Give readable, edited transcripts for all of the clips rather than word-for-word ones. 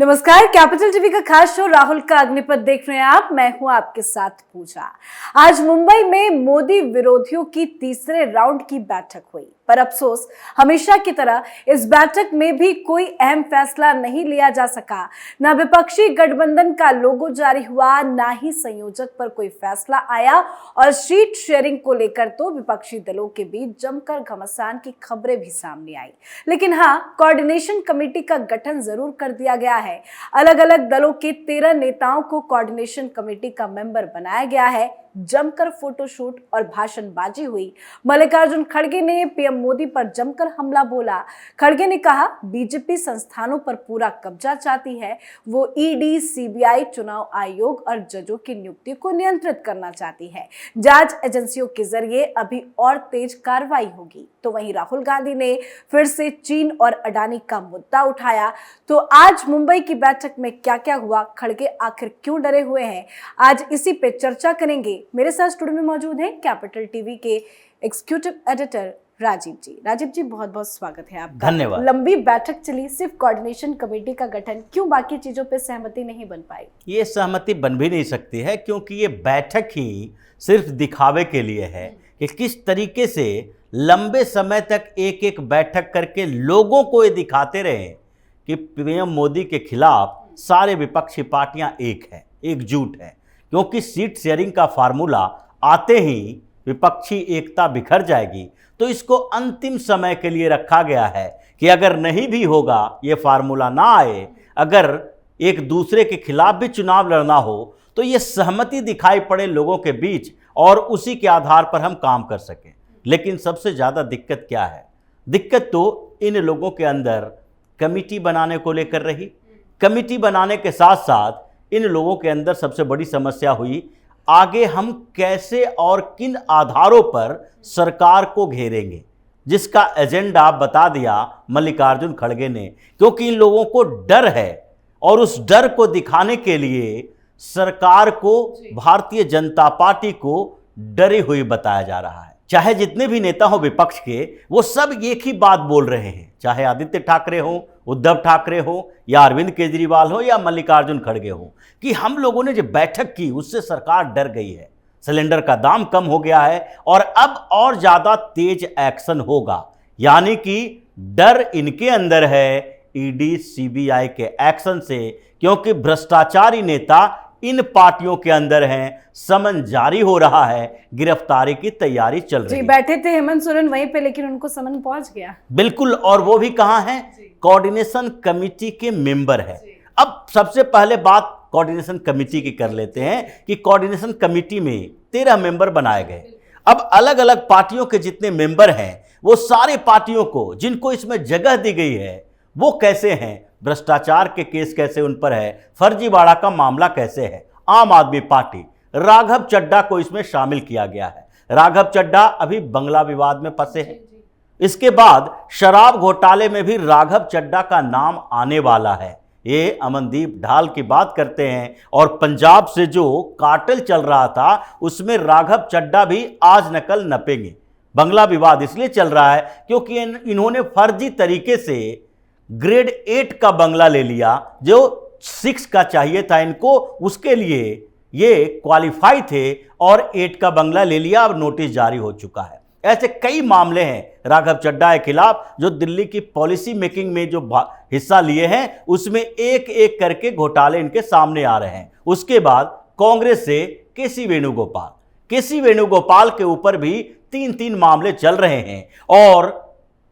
नमस्कार, capital TV का खास शो राहुल का अग्निपथ देख रहे हैं आप। मैं हूं आपके साथ पूजा। आज मुंबई में मोदी विरोधियों की तीसरे राउंड की बैठक हुई, पर अफसोस हमेशा की तरह इस बैठक में भी कोई अहम फैसला नहीं लिया जा सका। न विपक्षी गठबंधन का लोगो जारी हुआ, ना ही संयोजक पर कोई फैसला आया और सीट शेयरिंग को लेकर तो विपक्षी दलों के बीच जमकर घमासान की खबरें भी सामने आई। लेकिन हाँ, कोऑर्डिनेशन कमेटी का गठन जरूर कर दिया गया है। अलग अलग दलों के 13 नेताओं को कोऑर्डिनेशन कमेटी का मेंबर बनाया गया है। जमकर फोटोशूट और भाषणबाजी हुई। मल्लिकार्जुन खड़गे ने पीएम मोदी पर जमकर हमला बोला। खड़गे ने कहा, बीजेपी संस्थानों पर पूरा कब्जा चाहती है। वो ईडी, सीबीआई, चुनाव आयोग और जजों की नियुक्ति को नियंत्रित करना चाहती है। जांच एजेंसियों के जरिए अभी और तेज कार्रवाई होगी। तो वहीं राहुल गांधी ने फिर से चीन और अडानी का मुद्दा उठाया। तो आज मुंबई की बैठक में क्या क्या हुआ, खड़गे आखिर क्यों डरे हुए हैं, आज इसी पे चर्चा करेंगे। मेरे साथ स्टूडियो में मौजूद हैं कैपिटल टीवी के एग्जीक्यूटिव एडिटर राजीव जी। राजीव जी, बहुत बहुत स्वागत है आपका। धन्यवाद। लंबी बैठक चली, सिर्फ कोऑर्डिनेशन कमेटी का गठन, क्यों बाकी चीजों पे सहमति नहीं बन पाई? ये सहमति बन भी नहीं सकती है, क्योंकि ये बैठक ही सिर्फ दिखावे के लिए है कि किस तरीके से लंबे समय तक एक एक बैठक करके लोगों को ये दिखाते रहे कि पीएम मोदी के खिलाफ सारे विपक्षी पार्टियां एक है, एकजुट है। क्योंकि सीट शेयरिंग का फार्मूला आते ही विपक्षी एकता बिखर जाएगी, तो इसको अंतिम समय के लिए रखा गया है कि अगर नहीं भी होगा, ये फार्मूला ना आए, अगर एक दूसरे के खिलाफ भी चुनाव लड़ना हो, तो ये सहमति दिखाई पड़े लोगों के बीच और उसी के आधार पर हम काम कर सकें। लेकिन सबसे ज़्यादा दिक्कत क्या है? दिक्कत तो इन लोगों के अंदर कमिटी बनाने को लेकर रही। कमिटी बनाने के साथ साथ इन लोगों के अंदर सबसे बड़ी समस्या हुई, आगे हम कैसे और किन आधारों पर सरकार को घेरेंगे, जिसका एजेंडा बता दिया मल्लिकार्जुन खड़गे ने। क्योंकि इन लोगों को डर है और उस डर को दिखाने के लिए सरकार को, भारतीय जनता पार्टी को डरी हुई बताया जा रहा है। चाहे जितने भी नेता हो विपक्ष के, वो सब एक ही बात बोल रहे हैं, चाहे आदित्य ठाकरे हो, उद्धव ठाकरे हो, या अरविंद केजरीवाल हो, या मल्लिकार्जुन खड़गे हो, कि हम लोगों ने जो बैठक की उससे सरकार डर गई है। सिलेंडर का दाम कम हो गया है और अब और ज़्यादा तेज एक्शन होगा। यानी कि डर इनके अंदर है ईडी, सीबीआई के एक्शन से, क्योंकि भ्रष्टाचारी नेता इन पार्टियों के अंदर हैं। समन जारी हो रहा है, गिरफ्तारी की तैयारी चल रही है। बैठे थे हेमंत सोरेन वहीं पे, लेकिन उनको समन पहुंच गया। बिल्कुल, और वो भी कहाँ हैं? कोऑर्डिनेशन कमेटी के मेंबर है। अब सबसे पहले बात कोऑर्डिनेशन कमेटी की कर लेते हैं कि कोऑर्डिनेशन कमेटी में 13 मेंबर बनाए गए। अब अलग अलग पार्टियों के जितने मेंबर हैं, वो सारे पार्टियों को, जिनको इसमें जगह दी गई है, वो कैसे हैं, भ्रष्टाचार के केस कैसे उन पर है, फर्जीवाड़ा का मामला कैसे है। आम आदमी पार्टी, राघव चड्ढा को इसमें शामिल किया गया है। राघव चड्ढा अभी बंगला विवाद में फंसे हैं। इसके बाद शराब घोटाले में भी राघव चड्ढा का नाम आने वाला है। ये अमनदीप ढाल की बात करते हैं, और पंजाब से जो कार्टेल चल रहा था उसमें राघव चड्ढा भी आज नकल नपेंगे। बंगला विवाद इसलिए चल रहा है क्योंकि इन्होंने फर्जी तरीके से ग्रेड 8 का बंगला ले लिया, जो 6 का चाहिए था इनको, उसके लिए ये क्वालिफाई थे, और 8 का बंगला ले लिया। अब नोटिस जारी हो चुका है। ऐसे कई मामले हैं राघव चड्ढा के खिलाफ, जो दिल्ली की पॉलिसी मेकिंग में जो हिस्सा लिए हैं, उसमें एक एक करके घोटाले इनके सामने आ रहे हैं। उसके बाद कांग्रेस से केसी वेणुगोपाल के ऊपर भी 3 मामले चल रहे हैं। और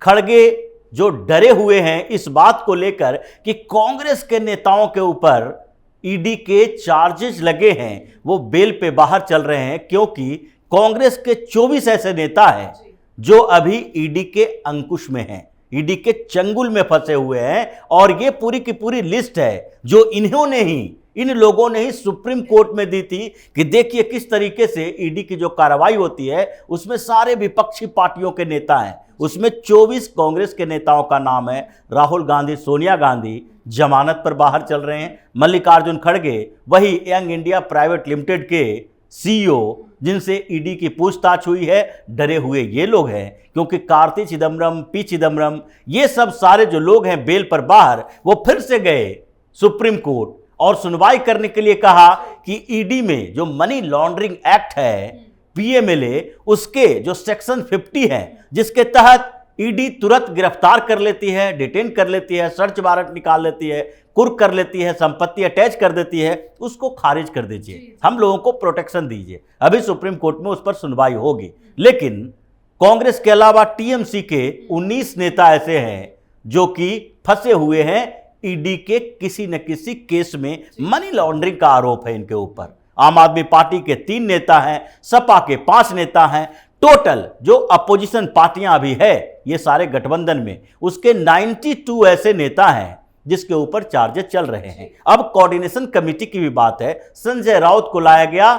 खड़गे जो डरे हुए हैं इस बात को लेकर कि कांग्रेस के नेताओं के ऊपर ईडी के चार्जेस लगे हैं, वो बेल पे बाहर चल रहे हैं, क्योंकि कांग्रेस के 24 ऐसे नेता हैं जो अभी ईडी के अंकुश में हैं, ईडी के चंगुल में फंसे हुए हैं। और ये पूरी की पूरी लिस्ट है जो इन लोगों ने ही सुप्रीम कोर्ट में दी थी कि देखिए किस तरीके से ईडी की जो कार्रवाई होती है उसमें सारे विपक्षी पार्टियों के नेता हैं। उसमें 24 कांग्रेस के नेताओं का नाम है। राहुल गांधी, सोनिया गांधी जमानत पर बाहर चल रहे हैं। मल्लिकार्जुन खड़गे, वही यंग इंडिया प्राइवेट लिमिटेड के सीईओ, जिनसे ईडी की पूछताछ हुई है, डरे हुए ये लोग हैं। क्योंकि कार्ति चिदम्बरम, पी चिदम्बरम, ये सब सारे जो लोग हैं बेल पर बाहर, वो फिर से गए सुप्रीम कोर्ट और सुनवाई करने के लिए कहा कि ईडी में जो मनी लॉन्ड्रिंग एक्ट है, पीएमएलए, उसके जो सेक्शन 50 है, जिसके तहत ईडी तुरंत गिरफ्तार कर लेती है, डिटेन कर लेती है, सर्च वारंट निकाल लेती है, कुर्क कर लेती है, संपत्ति अटैच कर देती है, उसको खारिज कर दीजिए, हम लोगों को प्रोटेक्शन दीजिए। अभी सुप्रीम कोर्ट में उस पर सुनवाई होगी। लेकिन कांग्रेस के अलावा टीएमसी के 19 नेता ऐसे हैं जो कि फंसे हुए हैं ईडी के किसी न किसी केस में। मनी लॉन्ड्रिंग का आरोप है इनके ऊपर। आम आदमी पार्टी के 3 नेता हैं, सपा के 5 नेता हैं। टोटल जो अपोजिशन पार्टियां अभी है ये सारे गठबंधन में, उसके 92 ऐसे नेता हैं जिसके ऊपर चार्जेस चल रहे हैं। अब कोऑर्डिनेशन कमेटी की भी बात है। संजय राउत को लाया गया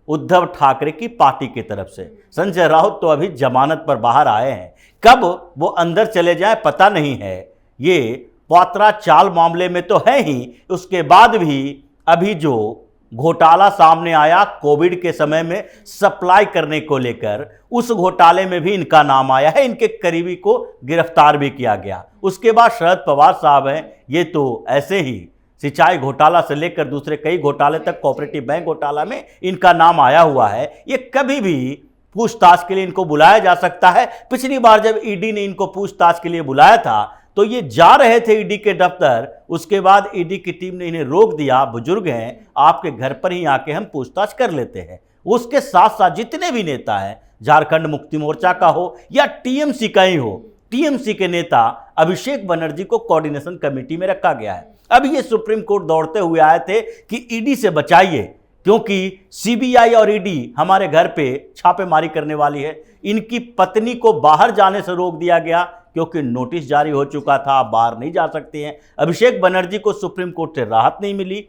उद्धव ठाकरे की पार्टी की तरफ से। संजय राउत तो अभी जमानत पर बाहर आए हैं, कब वो अंदर चले जाए पता नहीं है। ये पात्रा चाल मामले में तो है ही, उसके बाद भी अभी जो घोटाला सामने आया कोविड के समय में सप्लाई करने को लेकर, उस घोटाले में भी इनका नाम आया है। इनके करीबी को गिरफ्तार भी किया गया। उसके बाद शरद पवार साहब हैं, ये तो ऐसे ही सिंचाई घोटाला से लेकर दूसरे कई घोटाले तक, कोऑपरेटिव बैंक घोटाला में इनका नाम आया हुआ है। ये कभी भी पूछताछ के लिए इनको बुलाया जा सकता है। पिछली बार जब ईडी ने इनको पूछताछ के लिए बुलाया था तो ये जा रहे थे ईडी के दफ्तर, उसके बाद ईडी की टीम ने इन्हें रोक दिया। बुजुर्ग हैं, आपके घर पर ही आके हम पूछताछ कर लेते हैं। उसके साथ साथ जितने भी नेता हैं, झारखंड मुक्ति मोर्चा का हो या टीएमसी का ही हो, टीएमसी के नेता अभिषेक बनर्जी को कोऑर्डिनेशन कमेटी में रखा गया है। अब ये सुप्रीम कोर्ट दौड़ते हुए आए थे कि ईडी से बचाइए, क्योंकि सीबीआई और ईडी हमारे घर पे छापेमारी करने वाली है। इनकी पत्नी को बाहर जाने से रोक दिया गया क्योंकि नोटिस जारी हो चुका था, आप बाहर नहीं जा सकते हैं। अभिषेक बनर्जी को सुप्रीम कोर्ट से राहत नहीं मिली।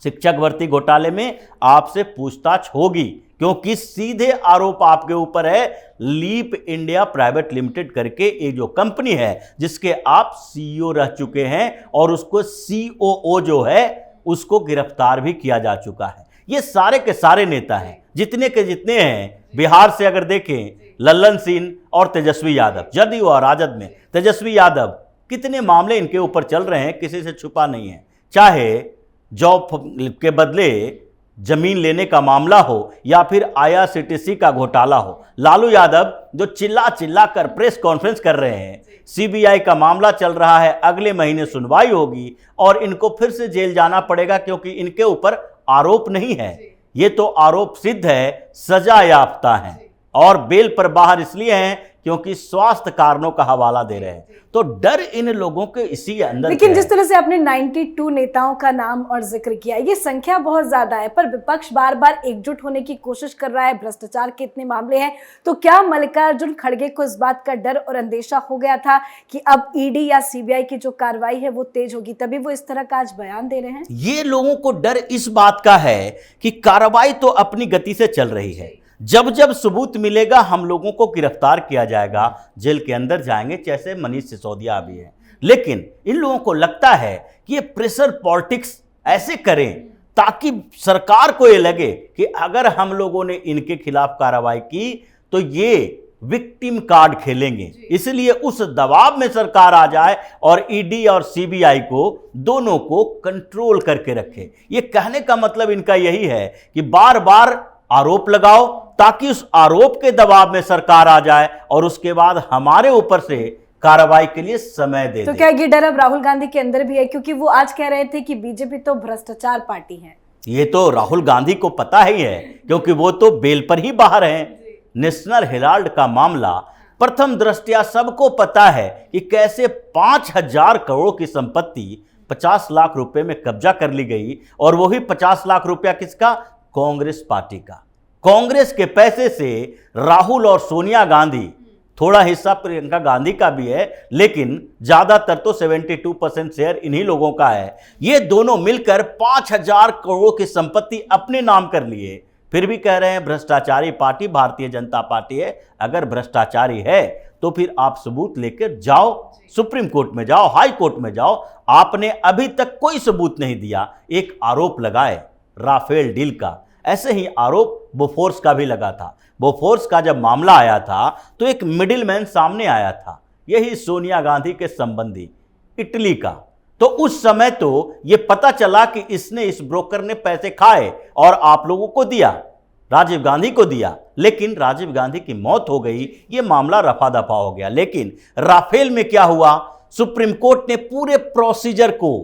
शिक्षक भर्ती घोटाले में आपसे पूछताछ होगी, क्योंकि सीधे आरोप आपके ऊपर है। लीप इंडिया प्राइवेट लिमिटेड करके एक जो कंपनी है जिसके आप सीईओ रह चुके हैं, और उसको सीओओ जो है उसको गिरफ्तार भी किया जा चुका है। ये सारे के सारे नेता हैं, जितने के जितने हैं। बिहार से अगर देखें, लल्लन सिंह और तेजस्वी यादव, जदयू और राजद में तेजस्वी यादव, कितने मामले इनके ऊपर चल रहे हैं, किसी से छुपा नहीं है। चाहे जॉब के बदले जमीन लेने का मामला हो या फिर आईआरसीटीसी का घोटाला हो। लालू यादव जो चिल्ला चिल्ला कर प्रेस कॉन्फ्रेंस कर रहे हैं, सीबीआई का मामला चल रहा है, अगले महीने सुनवाई होगी और इनको फिर से जेल जाना पड़ेगा, क्योंकि इनके ऊपर आरोप नहीं है, ये तो आरोप सिद्ध है, सजा याफ्ता हैं और बेल पर बाहर इसलिए हैं क्योंकि स्वास्थ्य कारणों का हवाला दे रहे हैं। तो डर इन लोगों के इसी अंदर। लेकिन जिस तरह से आपने 92 नेताओं का नाम और जिक्र किया, ये संख्या बहुत ज्यादा है, पर विपक्ष बार बार एकजुट होने की कोशिश कर रहा है। भ्रष्टाचार के इतने मामले हैं, तो क्या मल्लिकार्जुन खड़गे को इस बात का डर और अंदेशा हो गया था कि अब ईडी या सीबीआई की जो कार्रवाई है वो तेज होगी, तभी वो इस तरह का आज बयान दे रहे हैं? ये लोगों को डर इस बात का है कि कार्रवाई तो अपनी गति से चल रही है, जब जब सबूत मिलेगा हम लोगों को गिरफ्तार किया जाएगा, जेल के अंदर जाएंगे, जैसे मनीष सिसोदिया भी है। लेकिन इन लोगों को लगता है कि ये प्रेशर पॉलिटिक्स ऐसे करें ताकि सरकार को ये लगे कि अगर हम लोगों ने इनके खिलाफ कार्रवाई की तो ये विक्टिम कार्ड खेलेंगे, इसलिए उस दबाव में सरकार आ जाए और ईडी और सीबीआई को दोनों को कंट्रोल करके रखे। ये कहने का मतलब इनका यही है कि बार बार आरोप लगाओ ताकि उस आरोप के दबाव में सरकार आ जाए और उसके बाद हमारे ऊपर से कार्रवाई के लिए समय दे। तो क्या ये डर अब राहुल गांधी के अंदर भी है, क्योंकि वो आज कह रहे थे कि बीजेपी तो भ्रष्टाचार पार्टी है? ये तो राहुल गांधी को पता ही है, क्योंकि वो तो बेल पर ही बाहर हैं। नेशनल हेराल्ड का मामला प्रथम दृष्टया सबको पता है कि कैसे 5,000 करोड़ की संपत्ति 50 लाख रुपए में कब्जा कर ली गई, और वही 50 लाख रुपया किसका? कांग्रेस पार्टी का। कांग्रेस के पैसे से राहुल और सोनिया गांधी, थोड़ा हिस्सा प्रियंका गांधी का भी है, लेकिन ज्यादातर तो 72% शेयर इन्हीं लोगों का है। ये दोनों मिलकर 5,000 करोड़ की संपत्ति अपने नाम कर लिए, फिर भी कह रहे हैं भ्रष्टाचारी पार्टी भारतीय जनता पार्टी है। अगर भ्रष्टाचारी है तो फिर आप सबूत लेकर जाओ, सुप्रीम कोर्ट में जाओ, हाई कोर्ट में जाओ। आपने अभी तक कोई सबूत नहीं दिया। एक आरोप लगाए राफेल डील का, ऐसे ही आरोप बोफोर्स का भी लगा था। बोफोर्स का जब मामला आया था तो एक मिडिलमैन सामने आया था, यही सोनिया गांधी के संबंधी, इटली का। तो उस समय तो ये पता चला कि इसने, इस ब्रोकर ने पैसे खाए और आप लोगों को दिया, राजीव गांधी को दिया, लेकिन राजीव गांधी की मौत हो गई, ये मामला रफा दफा हो गया। लेकिन राफेल में क्या हुआ, सुप्रीम कोर्ट ने पूरे प्रोसीजर को,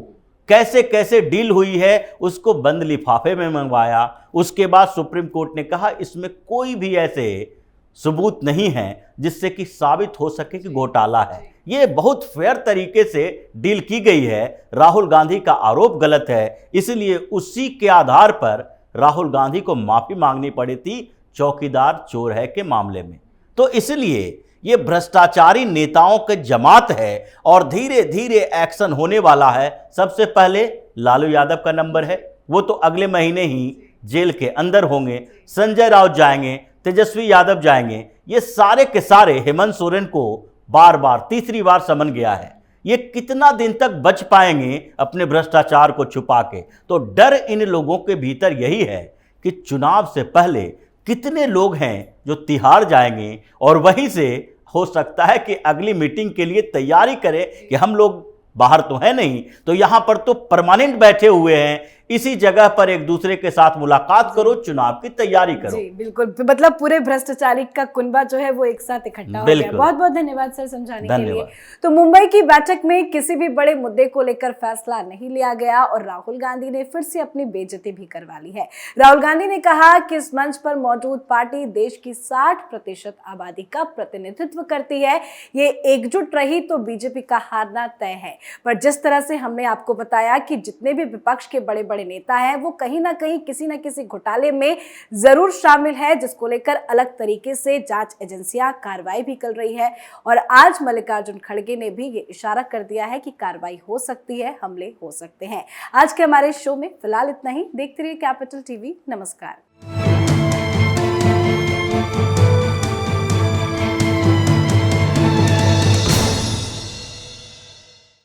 कैसे कैसे डील हुई है, उसको बंद लिफाफे में मंगवाया। उसके बाद सुप्रीम कोर्ट ने कहा इसमें कोई भी ऐसे सबूत नहीं है जिससे कि साबित हो सके कि घोटाला है। ये बहुत फेयर तरीके से डील की गई है। राहुल गांधी का आरोप गलत है, इसलिए उसी के आधार पर राहुल गांधी को माफी मांगनी पड़ी थी चौकीदार चोर है के मामले में। तो इसलिए ये भ्रष्टाचारी नेताओं के जमात है और धीरे धीरे एक्शन होने वाला है। सबसे पहले लालू यादव का नंबर है, वो तो अगले महीने ही जेल के अंदर होंगे। संजय राउत जाएंगे, तेजस्वी यादव जाएंगे। ये सारे के सारे हेमंत सोरेन को बार बार, तीसरी बार समन गया है। ये कितना दिन तक बच पाएंगे अपने भ्रष्टाचार को छुपा के? तो डर इन लोगों के भीतर यही है कि चुनाव से पहले कितने लोग हैं जो तिहाड़ जाएंगे और वहीं से हो सकता है कि अगली मीटिंग के लिए तैयारी करें कि हम लोग बाहर तो है नहीं, तो यहां पर तो परमानेंट बैठे हुए हैं, इसी जगह पर एक दूसरे के साथ मुलाकात करो, चुनाव की तैयारी करो। जी बिल्कुल, मतलब पूरे भ्रष्टाचारी का कुनबा जो है वो एक साथ इकट्ठा हो गया। बहुत बहुत धन्यवाद सर समझाने के लिए। तो मुंबई की बैठक में किसी भी बड़े मुद्दे को लेकर फैसला नहीं लिया गया और राहुल गांधी ने फिर से अपनी बेइज्जती भी करवा ली है। राहुल गांधी ने कहा कि इस मंच पर मौजूद पार्टी देश की 60% आबादी का प्रतिनिधित्व करती है, ये एकजुट रही तो बीजेपी का हारना तय है। पर जिस तरह से हमने आपको बताया कि जितने भी विपक्ष के बड़े बड़े नेता हैं वो कहीं ना कहीं किसी न किसी घोटाले में जरूर शामिल है, जिसको लेकर अलग तरीके से जांच एजेंसियां कार्रवाई भी कर रही है। और आज मल्लिकार्जुन खड़गे ने भी ये इशारा कर दिया है कि कार्रवाई हो सकती है, हमले हो सकते हैं। आज के हमारे शो में फिलहाल इतना ही। देखते रहिए कैपिटल टीवी। नमस्कार।